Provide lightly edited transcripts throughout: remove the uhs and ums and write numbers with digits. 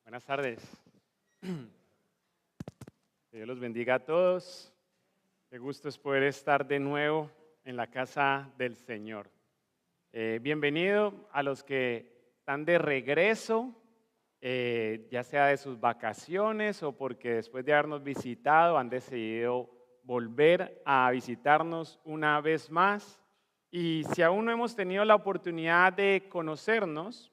Buenas tardes. Que Dios los bendiga a todos. Qué gusto es poder estar de nuevo en la casa del Señor. Bienvenido a los que están de regreso, ya sea de sus vacaciones o porque después de habernos visitado han decidido volver a visitarnos una vez más. Y si aún no hemos tenido la oportunidad de conocernos,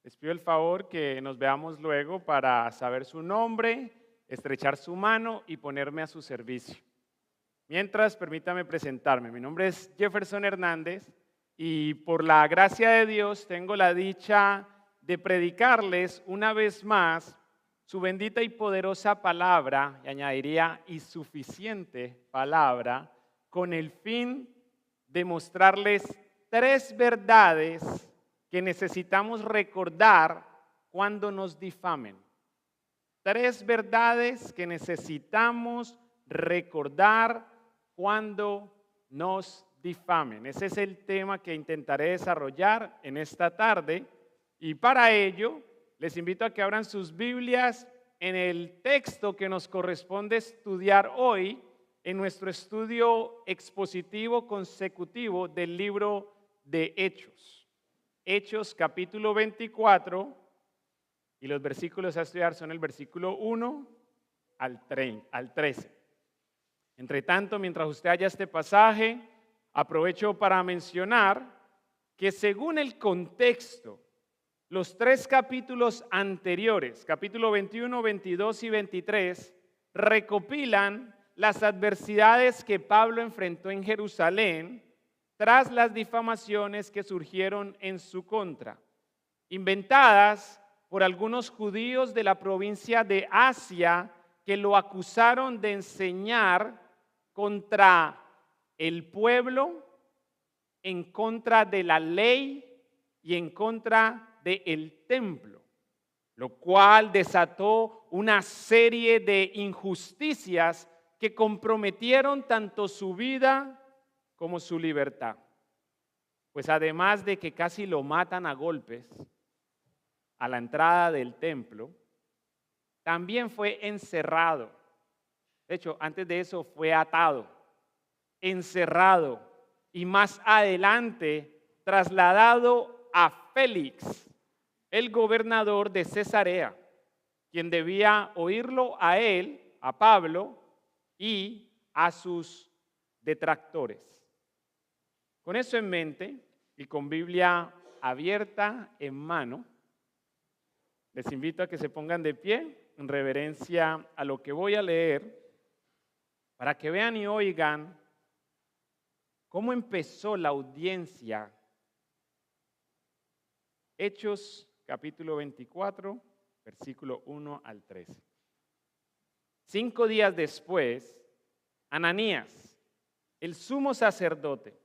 les pido el favor que nos veamos luego para saber su nombre, estrechar su mano y ponerme a su servicio. Mientras, permítame presentarme. Mi nombre es Jefferson Hernández y por la gracia de Dios tengo la dicha de predicarles una vez más su bendita y poderosa palabra, y añadiría y suficiente palabra, con el fin de mostrarles tres verdades que necesitamos recordar cuando nos difamen. Tres verdades que necesitamos recordar cuando nos difamen. Ese es el tema que intentaré desarrollar en esta tarde y para ello les invito a que abran sus Biblias en el texto que nos corresponde estudiar hoy en nuestro estudio expositivo consecutivo del libro de Hechos. Hechos capítulo 24 y los versículos a estudiar son el versículo 1 al 13. Entre tanto, mientras usted haya este pasaje, aprovecho para mencionar que según el contexto, los tres capítulos anteriores, capítulo 21, 22 y 23, recopilan las adversidades que Pablo enfrentó en Jerusalén tras las difamaciones que surgieron en su contra, inventadas por algunos judíos de la provincia de Asia que lo acusaron de enseñar contra el pueblo, en contra de la ley y en contra del templo, lo cual desató una serie de injusticias que comprometieron tanto su vida como su libertad. Pues además de que casi lo matan a golpes a la entrada del templo, también fue encerrado. De hecho, antes de eso fue atado, encerrado y más adelante trasladado a Félix, el gobernador de Cesarea, quien debía oírlo a él, a Pablo y a sus detractores. Con eso en mente y con Biblia abierta en mano, les invito a que se pongan de pie en reverencia a lo que voy a leer para que vean y oigan cómo empezó la audiencia. Hechos capítulo 24, versículo 1 al 13. 5 días después, Ananías, el sumo sacerdote,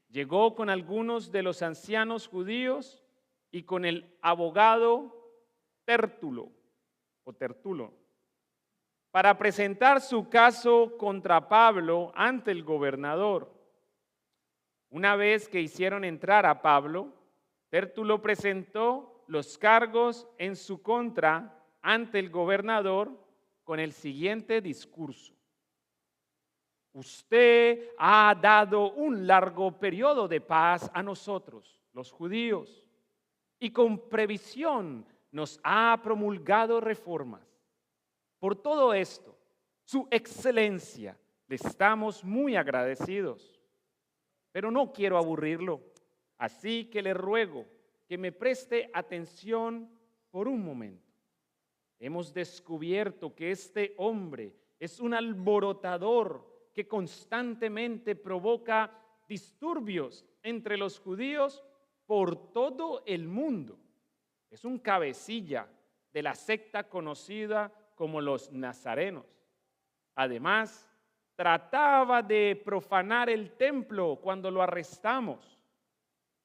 llegó con algunos de los ancianos judíos y con el abogado Tertulo para presentar su caso contra Pablo ante el gobernador. Una vez que hicieron entrar a Pablo, Tertulo presentó los cargos en su contra ante el gobernador con el siguiente discurso: usted ha dado un largo periodo de paz a nosotros, los judíos, y con previsión nos ha promulgado reformas. Por todo esto, su excelencia, le estamos muy agradecidos. Pero no quiero aburrirlo, así que le ruego que me preste atención por un momento. Hemos descubierto que este hombre es un alborotador que constantemente provoca disturbios entre los judíos por todo el mundo. Es un cabecilla de la secta conocida como los nazarenos. Además, trataba de profanar el templo cuando lo arrestamos.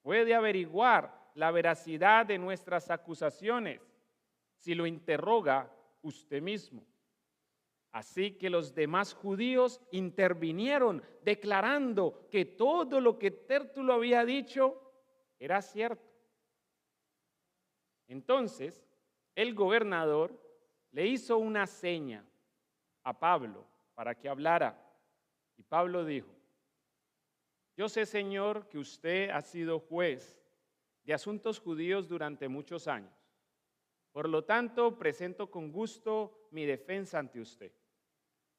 Puede averiguar la veracidad de nuestras acusaciones si lo interroga usted mismo. Así que los demás judíos intervinieron declarando que todo lo que Tértulo había dicho era cierto. Entonces, el gobernador le hizo una seña a Pablo para que hablara. Y Pablo dijo: yo sé, Señor, que usted ha sido juez de asuntos judíos durante muchos años. Por lo tanto, presento con gusto mi defensa ante usted.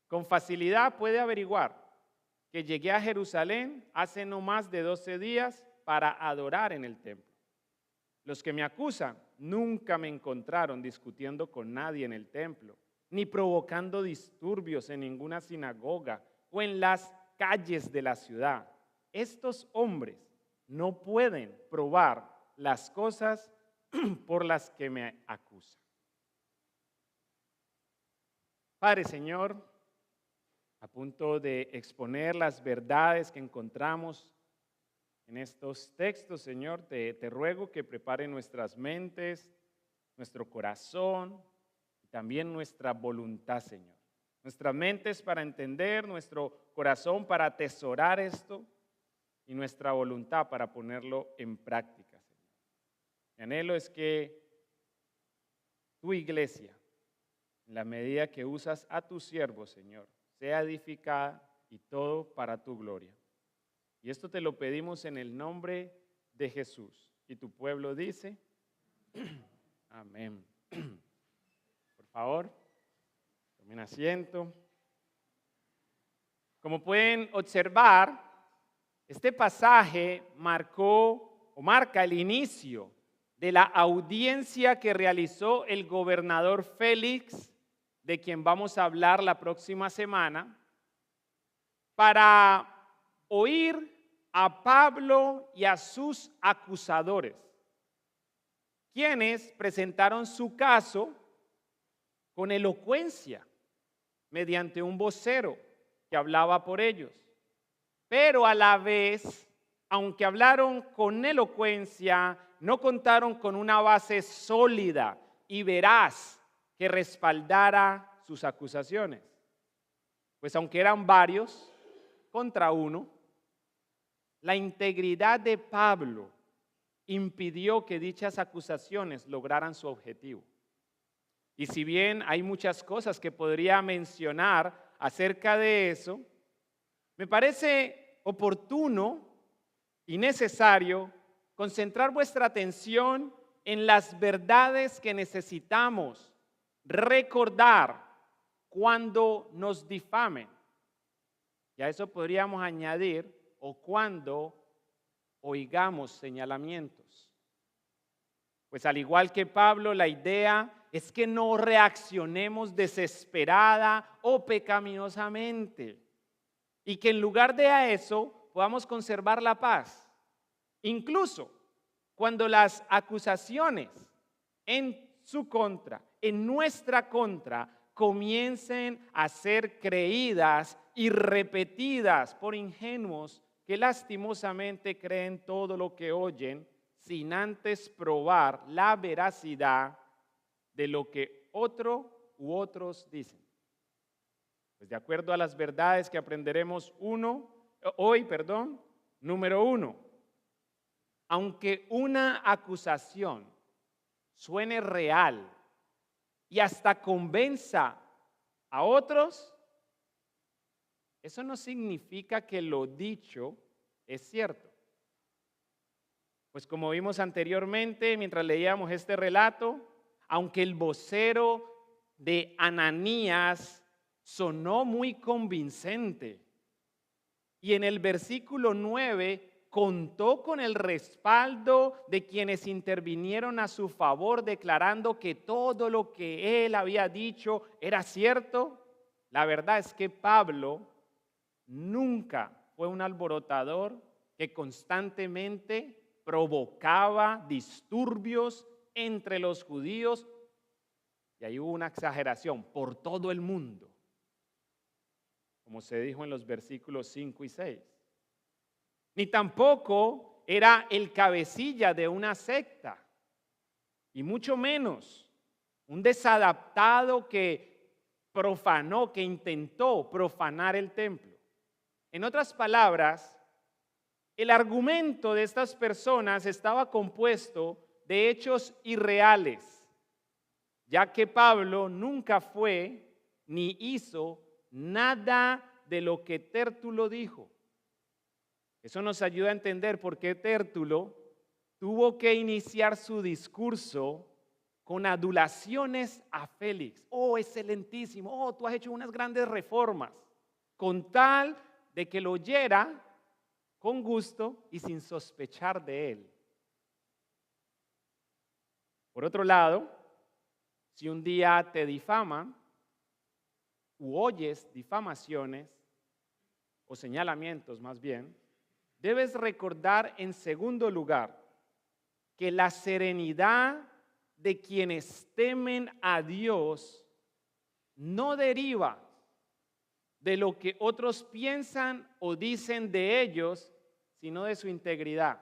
Con facilidad puede averiguar que llegué a Jerusalén hace no más de 12 días para adorar en el templo. Los que me acusan nunca me encontraron discutiendo con nadie en el templo, ni provocando disturbios en ninguna sinagoga o en las calles de la ciudad. Estos hombres no pueden probar las cosas por las que me acusan. Padre, Señor, a punto de exponer las verdades que encontramos en estos textos, Señor, te ruego que prepare nuestras mentes, nuestro corazón y también nuestra voluntad, Señor. Nuestras mentes para entender, nuestro corazón para atesorar esto y nuestra voluntad para ponerlo en práctica, Señor. Mi anhelo es que tu iglesia, en la medida que usas a tu siervo, Señor, sea edificada y todo para tu gloria. Y esto te lo pedimos en el nombre de Jesús. Y tu pueblo dice, amén. Por favor, tomen asiento. Como pueden observar, este pasaje marca el inicio de la audiencia que realizó el gobernador Félix, de quien vamos a hablar la próxima semana, para oír a Pablo y a sus acusadores, quienes presentaron su caso con elocuencia mediante un vocero que hablaba por ellos. Pero a la vez, aunque hablaron con elocuencia, no contaron con una base sólida y veraz que respaldara sus acusaciones. Pues aunque eran varios contra uno, la integridad de Pablo impidió que dichas acusaciones lograran su objetivo. Y si bien hay muchas cosas que podría mencionar acerca de eso, me parece oportuno y necesario concentrar vuestra atención en las verdades que necesitamos recordar cuando nos difamen. Y a eso podríamos añadir, o cuando oigamos señalamientos. Pues al igual que Pablo, la idea es que no reaccionemos desesperada o pecaminosamente, y que en lugar de eso podamos conservar la paz, incluso cuando las acusaciones en su contra, en nuestra contra, comiencen a ser creídas y repetidas por ingenuos que lastimosamente creen todo lo que oyen sin antes probar la veracidad de lo que otro u otros dicen. Pues de acuerdo a las verdades que aprenderemos hoy, número 1, aunque una acusación suene real y hasta convenza a otros, eso no significa que lo dicho es cierto. Pues como vimos anteriormente, mientras leíamos este relato, aunque el vocero de Ananías sonó muy convincente y en el versículo 9 contó con el respaldo de quienes intervinieron a su favor, declarando que todo lo que él había dicho era cierto, la verdad es que Pablo nunca fue un alborotador que constantemente provocaba disturbios entre los judíos, y ahí hubo una exageración, por todo el mundo, como se dijo en los versículos 5 y 6. Ni tampoco era el cabecilla de una secta, y mucho menos un desadaptado que profanó, que intentó profanar el templo. En otras palabras, el argumento de estas personas estaba compuesto de hechos irreales, ya que Pablo nunca fue ni hizo nada de lo que Tértulo dijo. Eso nos ayuda a entender por qué Tértulo tuvo que iniciar su discurso con adulaciones a Félix. Oh, excelentísimo, oh, tú has hecho unas grandes reformas, con tal de que lo oyera con gusto y sin sospechar de él. Por otro lado, si un día te difaman u oyes difamaciones o señalamientos más bien, debes recordar en segundo lugar que la serenidad de quienes temen a Dios no deriva de lo que otros piensan o dicen de ellos, sino de su integridad.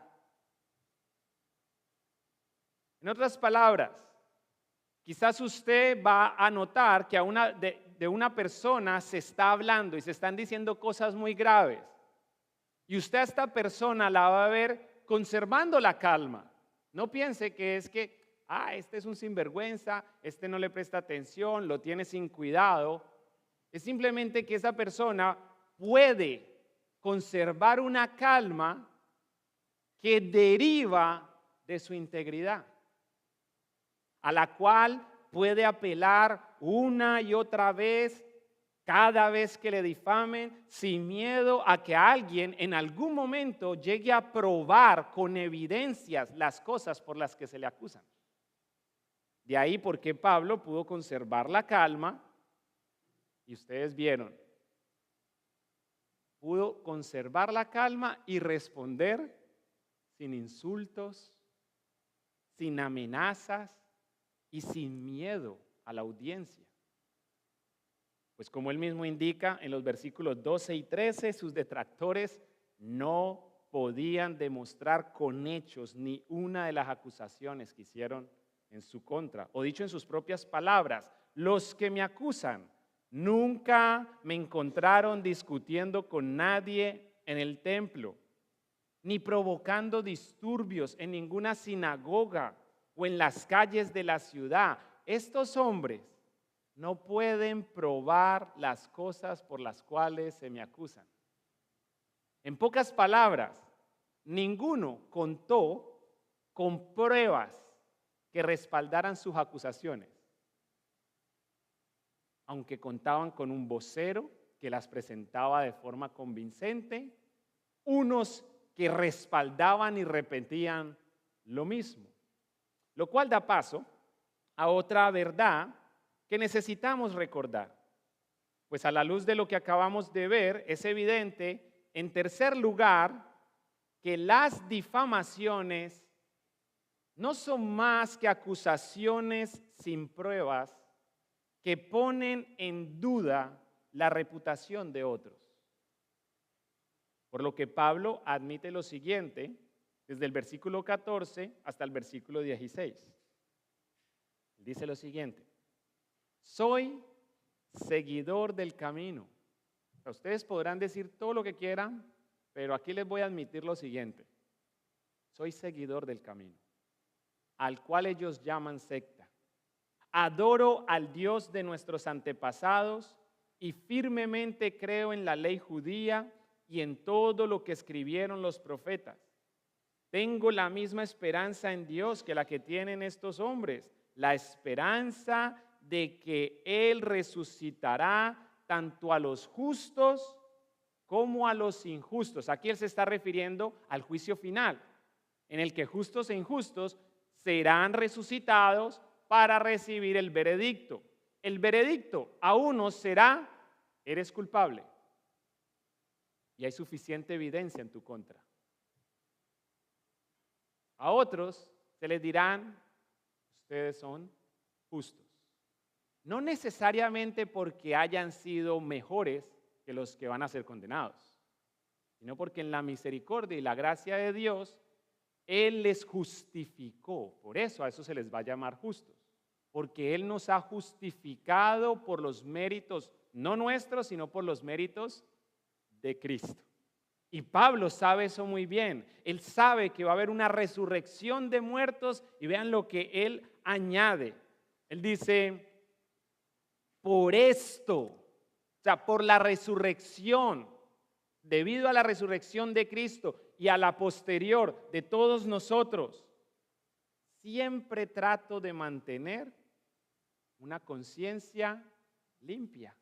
En otras palabras, quizás usted va a notar que de una persona se está hablando y se están diciendo cosas muy graves. Y usted a esta persona la va a ver conservando la calma. No piense que es que, este es un sinvergüenza, este no le presta atención, lo tiene sin cuidado. Es simplemente que esa persona puede conservar una calma que deriva de su integridad, a la cual puede apelar una y otra vez, cada vez que le difamen, sin miedo a que alguien en algún momento llegue a probar con evidencias las cosas por las que se le acusan. De ahí porque Pablo pudo conservar la calma, y ustedes vieron, pudo conservar la calma y responder sin insultos, sin amenazas y sin miedo a la audiencia. Pues como él mismo indica en los versículos 12 y 13, sus detractores no podían demostrar con hechos ni una de las acusaciones que hicieron en su contra. O dicho en sus propias palabras, los que me acusan nunca me encontraron discutiendo con nadie en el templo, ni provocando disturbios en ninguna sinagoga o en las calles de la ciudad. Estos hombres no pueden probar las cosas por las cuales se me acusan. En pocas palabras, ninguno contó con pruebas que respaldaran sus acusaciones, aunque contaban con un vocero que las presentaba de forma convincente, unos que respaldaban y repetían lo mismo, lo cual da paso a otra verdad que necesitamos recordar. Pues a la luz de lo que acabamos de ver, es evidente, en tercer lugar, que las difamaciones no son más que acusaciones sin pruebas que ponen en duda la reputación de otros. Por lo que Pablo admite lo siguiente, desde el versículo 14 hasta el versículo 16. Dice lo siguiente: soy seguidor del camino. Ustedes podrán decir todo lo que quieran, pero aquí les voy a admitir lo siguiente: soy seguidor del camino, al cual ellos llaman secta. Adoro al Dios de nuestros antepasados y firmemente creo en la ley judía y en todo lo que escribieron los profetas. Tengo la misma esperanza en Dios que la que tienen estos hombres, la esperanza de que Él resucitará tanto a los justos como a los injustos. Aquí Él se está refiriendo al juicio final, en el que justos e injustos serán resucitados para recibir el veredicto. El veredicto a unos será: eres culpable y hay suficiente evidencia en tu contra. A otros se les dirán: ustedes son justos. No necesariamente porque hayan sido mejores que los que van a ser condenados, sino porque en la misericordia y la gracia de Dios, Él les justificó. Por eso a eso se les va a llamar justos, porque Él nos ha justificado por los méritos, no nuestros, sino por los méritos de Cristo. Y Pablo sabe eso muy bien. Él sabe que va a haber una resurrección de muertos, y vean lo que él añade Él dice, por esto, o sea, por la resurrección, debido a la resurrección de Cristo y a la posterior de todos nosotros, siempre trato de mantener una conciencia limpia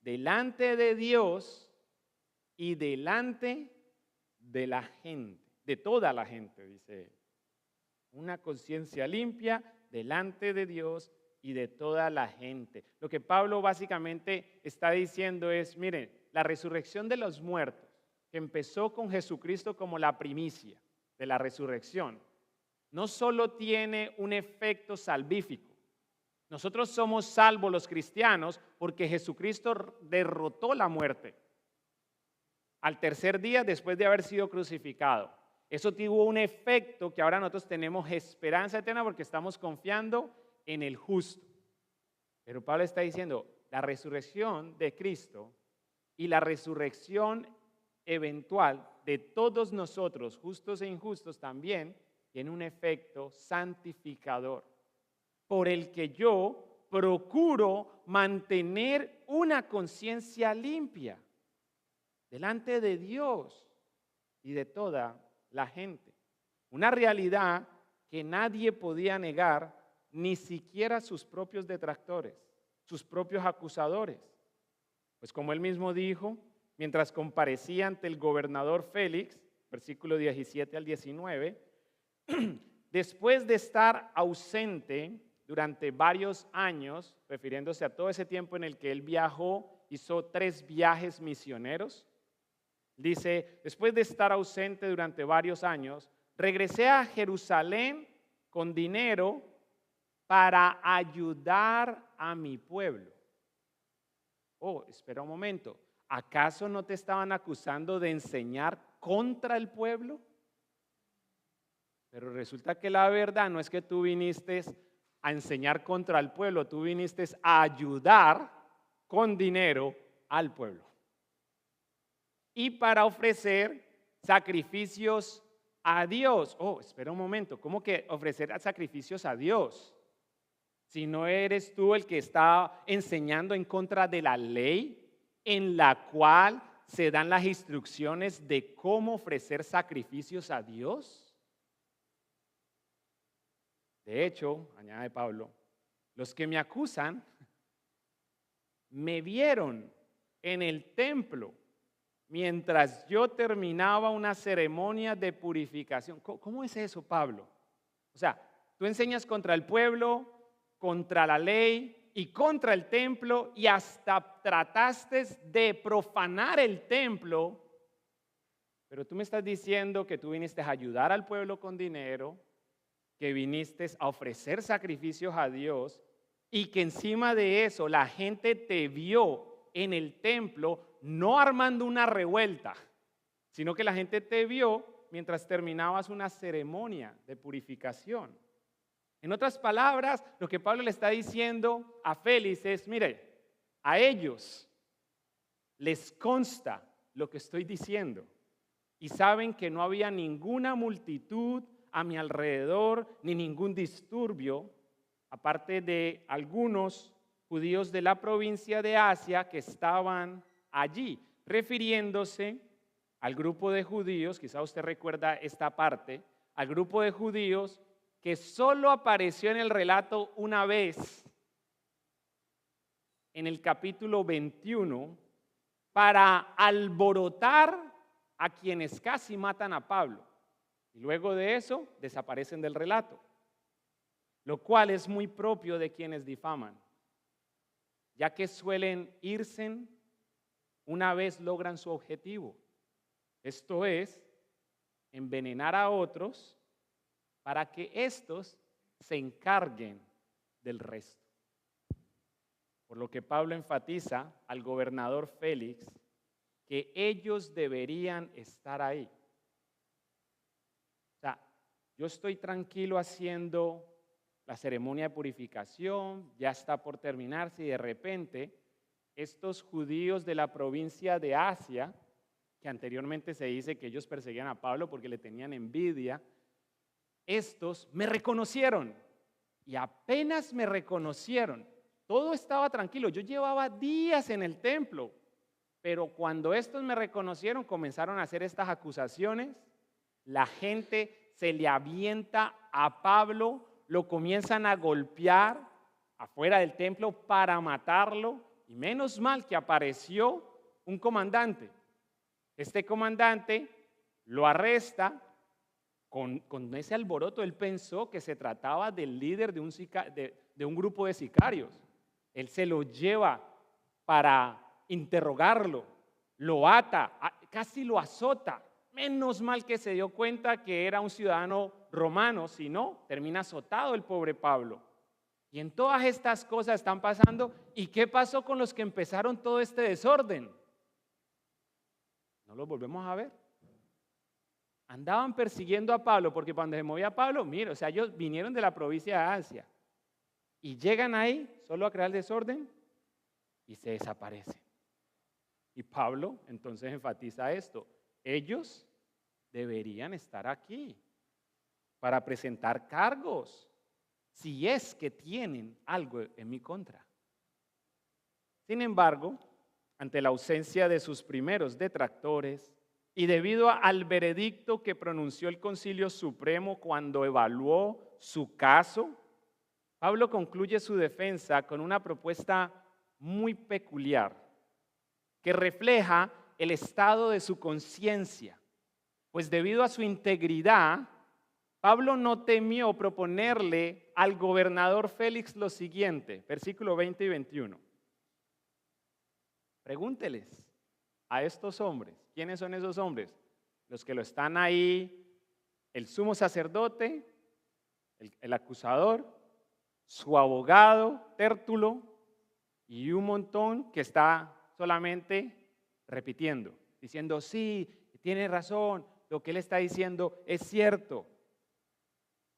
delante de Dios y delante de la gente, de toda la gente, dice él. Una conciencia limpia delante de Dios y de toda la gente. Lo que Pablo básicamente está diciendo es, miren, la resurrección de los muertos, que empezó con Jesucristo como la primicia de la resurrección, no solo tiene un efecto salvífico. Nosotros somos salvos los cristianos porque Jesucristo derrotó la muerte al tercer día después de haber sido crucificado. Eso tuvo un efecto que ahora nosotros tenemos esperanza eterna porque estamos confiando en el justo. Pero Pablo está diciendo, la resurrección de Cristo y la resurrección eventual de todos nosotros, justos e injustos, también tiene un efecto santificador, por el que yo procuro mantener una conciencia limpia delante de Dios y de toda la gente. Una realidad que nadie podía negar, ni siquiera sus propios detractores, sus propios acusadores. Pues como él mismo dijo, mientras comparecía ante el gobernador Félix, versículo 17 al 19, después de estar ausente durante varios años, refiriéndose a todo ese tiempo en el que él viajó, hizo 3 viajes misioneros. Dice, después de estar ausente durante varios años, regresé a Jerusalén con dinero para ayudar a mi pueblo. Oh, espera un momento. ¿Acaso no te estaban acusando de enseñar contra el pueblo? Pero resulta que la verdad no es que tú viniste a enseñar contra el pueblo, tú viniste a ayudar con dinero al pueblo. Y para ofrecer sacrificios a Dios. Oh, espera un momento, ¿cómo que ofrecer sacrificios a Dios? Si no eres tú el que está enseñando en contra de la ley en la cual se dan las instrucciones de cómo ofrecer sacrificios a Dios. De hecho, añade Pablo, los que me acusan me vieron en el templo mientras yo terminaba una ceremonia de purificación. ¿Cómo es eso, Pablo? O sea, tú enseñas contra el pueblo, contra la ley y contra el templo y hasta trataste de profanar el templo, pero tú me estás diciendo que tú viniste a ayudar al pueblo con dinero, que viniste a ofrecer sacrificios a Dios y que encima de eso la gente te vio en el templo no armando una revuelta, sino que la gente te vio mientras terminabas una ceremonia de purificación. En otras palabras, lo que Pablo le está diciendo a Félix es, mire, a ellos les consta lo que estoy diciendo y saben que no había ninguna multitud a mi alrededor ni ningún disturbio, aparte de algunos judíos de la provincia de Asia que estaban allí, refiriéndose al grupo de judíos, quizá usted recuerda esta parte, al grupo de judíos que solo apareció en el relato una vez, en el capítulo 21, para alborotar a quienes casi matan a Pablo. Y luego de eso desaparecen del relato, lo cual es muy propio de quienes difaman, ya que suelen irse una vez logran su objetivo. Esto es, envenenar a otros para que éstos se encarguen del resto. Por lo que Pablo enfatiza al gobernador Félix que ellos deberían estar ahí. O sea, yo estoy tranquilo haciendo la ceremonia de purificación, ya está por terminarse y de repente estos judíos de la provincia de Asia, que anteriormente se dice que ellos perseguían a Pablo porque le tenían envidia, estos me reconocieron y apenas me reconocieron. Todo estaba tranquilo, yo llevaba días en el templo, pero cuando estos me reconocieron comenzaron a hacer estas acusaciones. La gente se le avienta a Pablo, lo comienzan a golpear afuera del templo para matarlo, y menos mal que apareció un comandante. Este comandante lo arresta. Con ese alboroto él pensó que se trataba del líder de un grupo de sicarios. Él se lo lleva para interrogarlo, lo ata, casi lo azota. Menos mal que se dio cuenta que era un ciudadano romano, si no, termina azotado el pobre Pablo. Y en todas estas cosas están pasando. ¿Y qué pasó con los que empezaron todo este desorden? No los volvemos a ver. Andaban persiguiendo a Pablo, porque cuando se movía Pablo, mire, o sea, ellos vinieron de la provincia de Asia y llegan ahí solo a crear desorden y se desaparecen. Y Pablo entonces enfatiza esto: ellos deberían estar aquí para presentar cargos si es que tienen algo en mi contra. Sin embargo, ante la ausencia de sus primeros detractores y debido al veredicto que pronunció el Concilio Supremo cuando evaluó su caso, Pablo concluye su defensa con una propuesta muy peculiar que refleja el estado de su conciencia, pues debido a su integridad, Pablo no temió proponerle al gobernador Félix lo siguiente, versículo 20 y 21. Pregúnteles a estos hombres. ¿Quiénes son esos hombres? Los que lo están ahí, el sumo sacerdote, el acusador, su abogado, Tértulo, y un montón que está solamente repitiendo, diciendo, sí, tiene razón, lo que él está diciendo es cierto.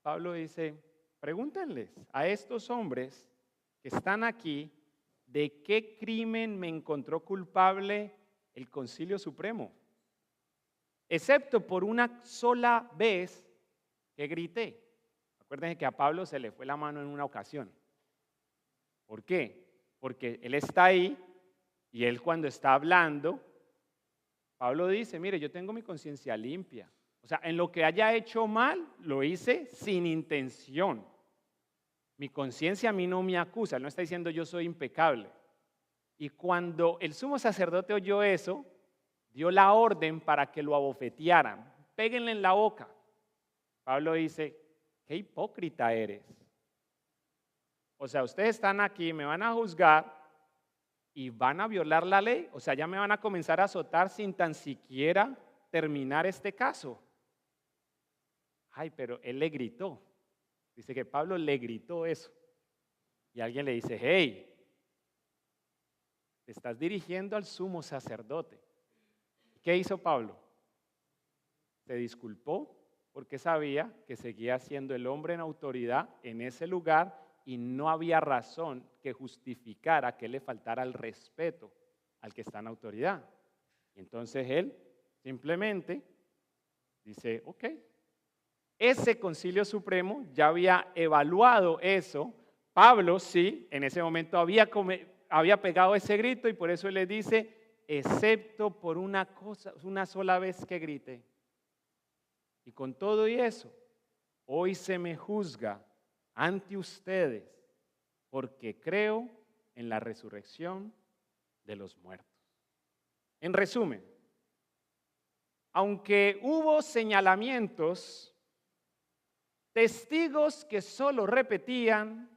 Pablo dice, pregúntenles a estos hombres que están aquí, ¿de qué crimen me encontró culpable el Concilio Supremo? Excepto por una sola vez que grité. Acuérdense que a Pablo se le fue la mano en una ocasión. ¿Por qué? Porque él está ahí y él cuando está hablando, Pablo dice, mire, yo tengo mi conciencia limpia. O sea, en lo que haya hecho mal, lo hice sin intención. Mi conciencia a mí no me acusa, él no está diciendo yo soy impecable. Y cuando el sumo sacerdote oyó eso, dio la orden para que lo abofetearan. Péguenle en la boca. Pablo dice, qué hipócrita eres. O sea, ustedes están aquí, me van a juzgar y van a violar la ley. O sea, ya me van a comenzar a azotar sin tan siquiera terminar este caso. Ay, pero él le gritó. Dice que Pablo le gritó eso. Y alguien le dice, hey, te estás dirigiendo al sumo sacerdote. ¿Qué hizo Pablo? Se disculpó porque sabía que seguía siendo el hombre en autoridad en ese lugar y no había razón que justificara que le faltara el respeto al que está en autoridad. Y entonces él simplemente dice, ok, ese Concilio Supremo ya había evaluado eso. Pablo sí, en ese momento había pegado ese grito y por eso él le dice, excepto por una sola vez que grité. Y con todo y eso, hoy se me juzga ante ustedes porque creo en la resurrección de los muertos. En resumen, aunque hubo señalamientos, testigos que solo repetían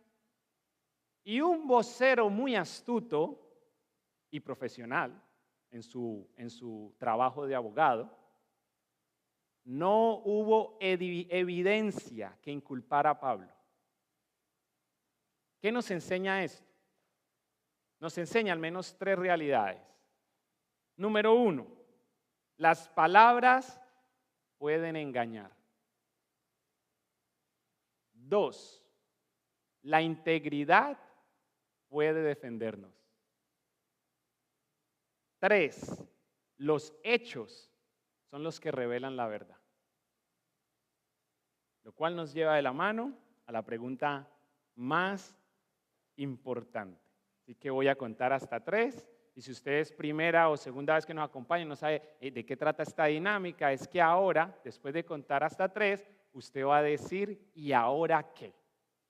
y un vocero muy astuto y profesional en su trabajo de abogado, no hubo evidencia que inculpara a Pablo. ¿Qué nos enseña esto? Nos enseña al menos tres realidades. Número uno, las palabras pueden engañar. Dos, la integridad puede defendernos. Tres, los hechos son los que revelan la verdad. Lo cual nos lleva de la mano a la pregunta más importante. Así que voy a contar hasta 3. Y si usted es primera o segunda vez que nos acompaña y no sabe de qué trata esta dinámica, es que ahora, después de contar hasta 3, usted va a decir, ¿y ahora qué?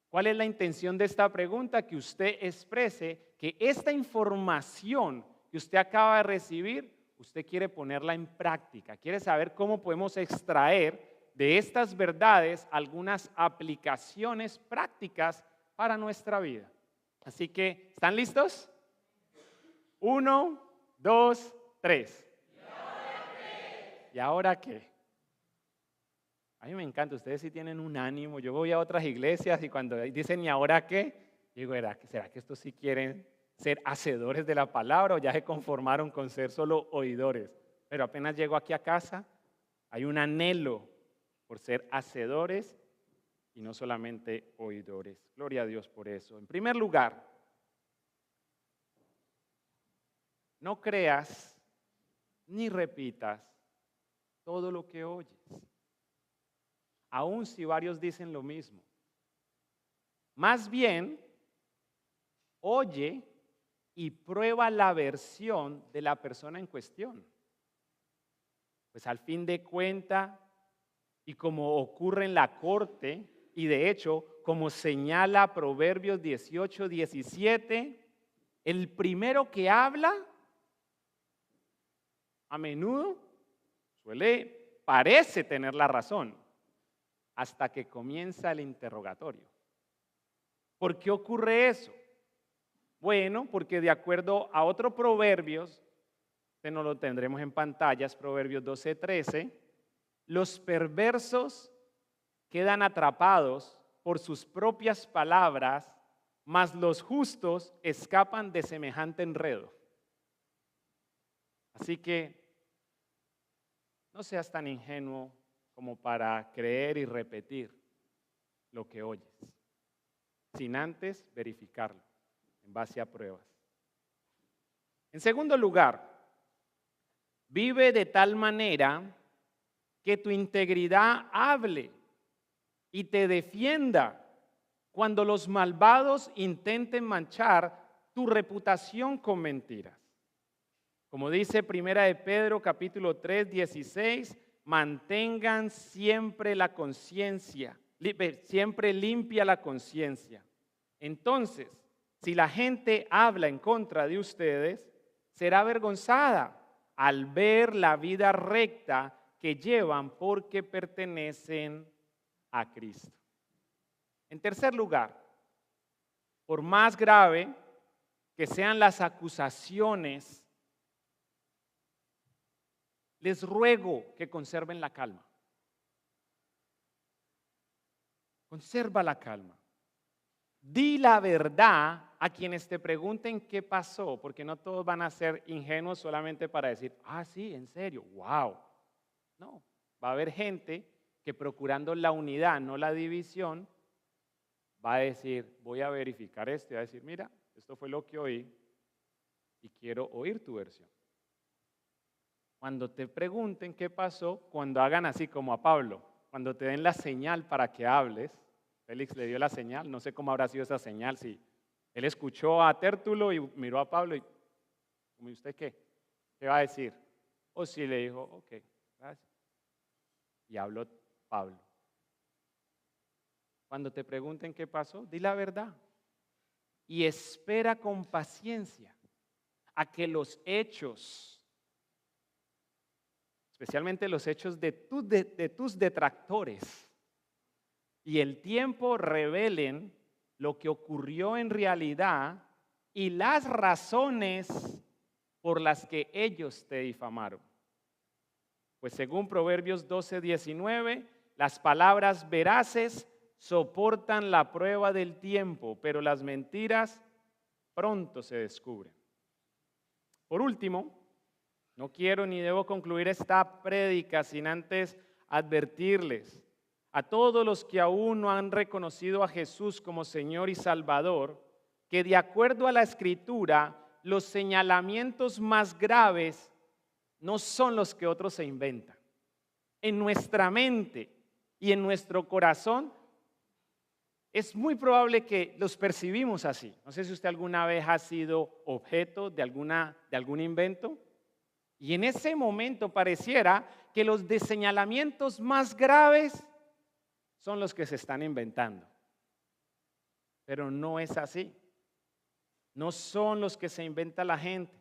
¿Cuál es la intención de esta pregunta? Que usted exprese que esta información que usted acaba de recibir, usted quiere ponerla en práctica, quiere saber cómo podemos extraer de estas verdades algunas aplicaciones prácticas para nuestra vida. Así que, ¿están listos? 1, 2, 3. ¿Y ahora qué? A mí me encanta, ustedes sí tienen un ánimo. Yo voy a otras iglesias y cuando dicen ¿y ahora qué? Digo, ¿será que estos sí quieren ser hacedores de la palabra o ya se conformaron con ser solo oidores? Pero apenas llego aquí a casa, hay un anhelo por ser hacedores y no solamente oidores. Gloria a Dios por eso. En primer lugar, no creas ni repitas todo lo que oyes, aun si varios dicen lo mismo. Más bien, oye y prueba la versión de la persona en cuestión. Pues al fin de cuentas, y como ocurre en la corte, y de hecho, como señala Proverbios 18, 17, el primero que habla a menudo parece tener la razón hasta que comienza el interrogatorio. ¿Por qué ocurre eso? Bueno, porque de acuerdo a otro Proverbios, que no lo tendremos en pantallas, Proverbios 12, 13, los perversos quedan atrapados por sus propias palabras, mas los justos escapan de semejante enredo. Así que no seas tan ingenuo como para creer y repetir lo que oyes, sin antes verificarlo en base a pruebas. En segundo lugar, vive de tal manera que tu integridad hable y te defienda cuando los malvados intenten manchar tu reputación con mentiras. Como dice Primera de Pedro capítulo 3, 16, mantengan siempre la conciencia, siempre limpia la conciencia. Entonces, si la gente habla en contra de ustedes, será avergonzada al ver la vida recta que llevan porque pertenecen a Cristo. En tercer lugar, por más grave que sean las acusaciones, les ruego que conserven la calma. Conserva la calma. Di la verdad a quienes te pregunten qué pasó, porque no todos van a ser ingenuos solamente para decir, sí, en serio, wow. No, va a haber gente que procurando la unidad, no la división, va a decir, voy a verificar esto, y va a decir, mira, esto fue lo que oí y quiero oír tu versión. Cuando te pregunten qué pasó, cuando hagan así como a Pablo, cuando te den la señal para que hables, Félix le dio la señal, no sé cómo habrá sido esa señal, si él escuchó a Tértulo y miró a Pablo y, ¿y usted qué? ¿Qué va a decir? O si le dijo, ok, gracias. Y habló Pablo. Cuando te pregunten qué pasó, di la verdad y espera con paciencia a que los hechos, especialmente los hechos de tus detractores, y el tiempo revelen lo que ocurrió en realidad y las razones por las que ellos te difamaron. Pues según Proverbios 12, 19, las palabras veraces soportan la prueba del tiempo, pero las mentiras pronto se descubren. Por último, no quiero ni debo concluir esta prédica sin antes advertirles a todos los que aún no han reconocido a Jesús como Señor y Salvador, que de acuerdo a la Escritura, los señalamientos más graves no son los que otros se inventan. En nuestra mente y en nuestro corazón es muy probable que los percibimos así. No sé si usted alguna vez ha sido objeto de algún invento. Y en ese momento pareciera que los señalamientos más graves son los que se están inventando. Pero no es así. No son los que se inventa la gente,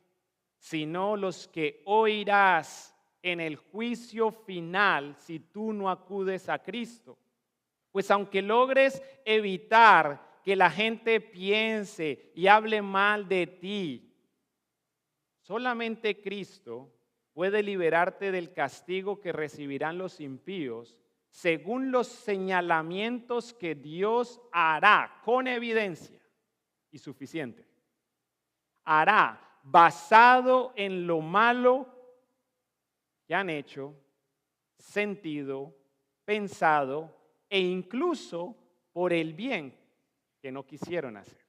sino los que oirás en el juicio final si tú no acudes a Cristo. Pues aunque logres evitar que la gente piense y hable mal de ti, solamente Cristo puede liberarte del castigo que recibirán los impíos según los señalamientos que Dios hará con evidencia y suficiente. Hará basado en lo malo que han hecho, sentido, pensado e incluso por el bien que no quisieron hacer.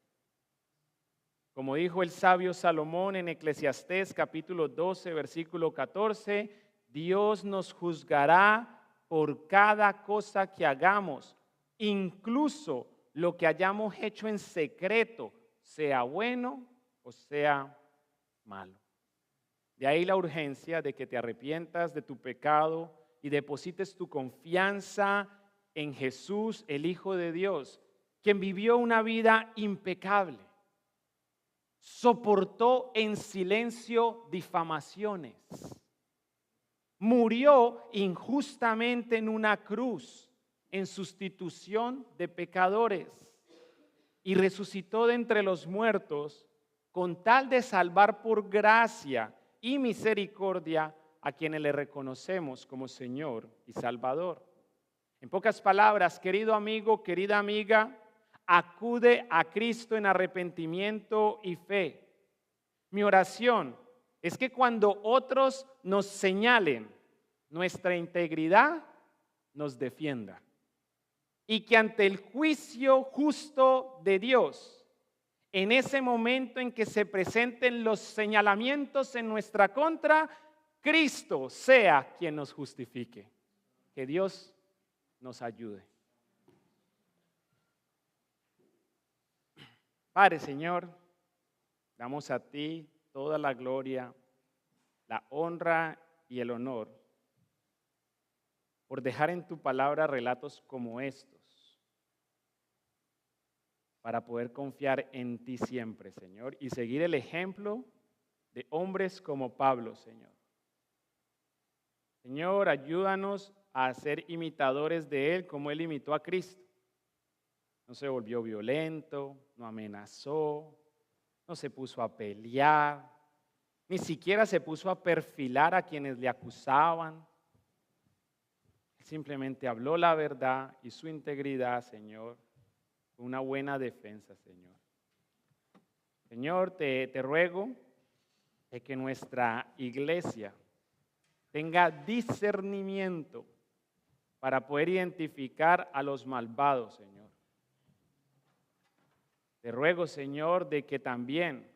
Como dijo el sabio Salomón en Eclesiastés capítulo 12, versículo 14, Dios nos juzgará por cada cosa que hagamos, incluso lo que hayamos hecho en secreto, sea bueno o sea malo. De ahí la urgencia de que te arrepientas de tu pecado y deposites tu confianza en Jesús, el Hijo de Dios, quien vivió una vida impecable. Soportó en silencio difamaciones. Murió injustamente en una cruz en sustitución de pecadores y resucitó de entre los muertos con tal de salvar por gracia y misericordia a quienes le reconocemos como Señor y Salvador. En pocas palabras, querido amigo, querida amiga, acude a Cristo en arrepentimiento y fe. Mi oración es que cuando otros nos señalen, nuestra integridad nos defienda. Y que ante el juicio justo de Dios, en ese momento en que se presenten los señalamientos en nuestra contra, Cristo sea quien nos justifique. Que Dios nos ayude. Padre, Señor, damos a ti toda la gloria, la honra y el honor por dejar en tu palabra relatos como estos, para poder confiar en ti siempre, Señor, y seguir el ejemplo de hombres como Pablo, Señor. Señor, ayúdanos a ser imitadores de Él como Él imitó a Cristo. No se volvió violento, no amenazó, no se puso a pelear, ni siquiera se puso a perfilar a quienes le acusaban. Simplemente habló la verdad y su integridad, Señor, una buena defensa, Señor. Señor, te ruego de que nuestra iglesia tenga discernimiento para poder identificar a los malvados, Señor. Te ruego, Señor, de que también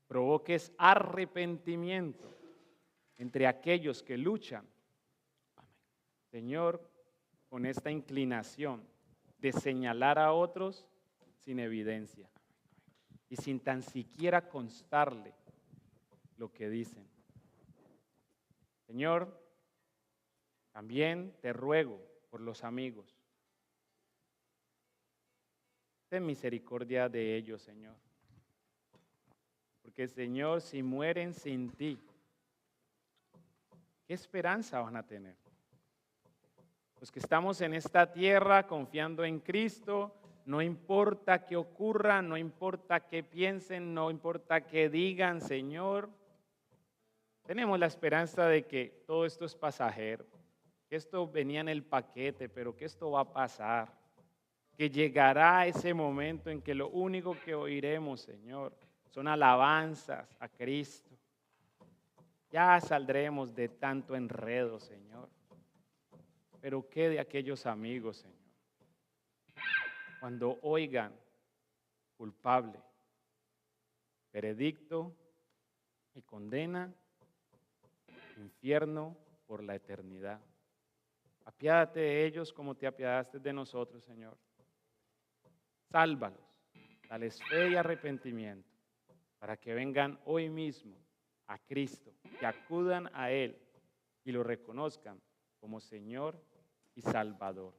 provoques arrepentimiento entre aquellos que luchan, Señor, con esta inclinación de señalar a otros sin evidencia y sin tan siquiera constarle lo que dicen. Señor, también te ruego por los amigos. Ten misericordia de ellos, Señor. Porque, Señor, si mueren sin ti, ¿qué esperanza van a tener? Los que estamos en esta tierra confiando en Cristo, no importa qué ocurra, no importa qué piensen, no importa qué digan, Señor, tenemos la esperanza de que todo esto es pasajero, que esto venía en el paquete, pero que esto va a pasar, que llegará ese momento en que lo único que oiremos, Señor, son alabanzas a Cristo. Ya saldremos de tanto enredo, Señor. Pero ¿qué de aquellos amigos, Señor? Cuando oigan culpable, veredicto y condena, infierno por la eternidad. Apiádate de ellos como te apiadaste de nosotros, Señor. sálvalos, dales fe y arrepentimiento, para que vengan hoy mismo a Cristo, que acudan a Él y lo reconozcan como Señor y Salvador.